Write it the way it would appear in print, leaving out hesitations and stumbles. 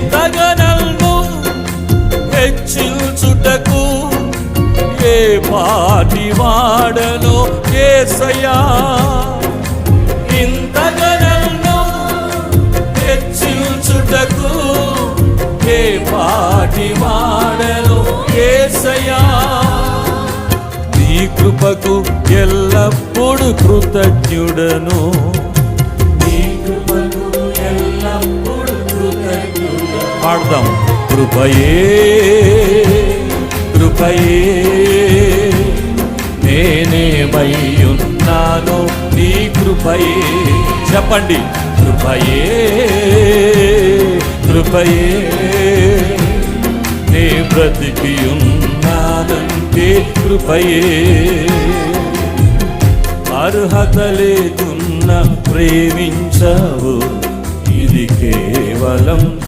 ఇంతగా నన్ను హెచ్చించుటకు ఏ పాటి వాడను యేసయ్యా. ఇంతగా నన్ను హెచ్చించుటకు ఏ పాటి వాడను యేసయ్యా. నీ కృపకు ఎల్లప్పుడు కృతజ్ఞుడను. నీ కృపకు ఎల్లప్పుడు కృతజ్ఞుడను. పాడదాం. కృపయే కృపయే నేనేమయ్యున్నాను నీ కృపయే. చెప్పండి. కృపయే కృపయే నే బ్రతికి ఉన్నానంటే కృపయే. అర్హత లేకున్నా ప్రేమించవు, ఇది కేవలం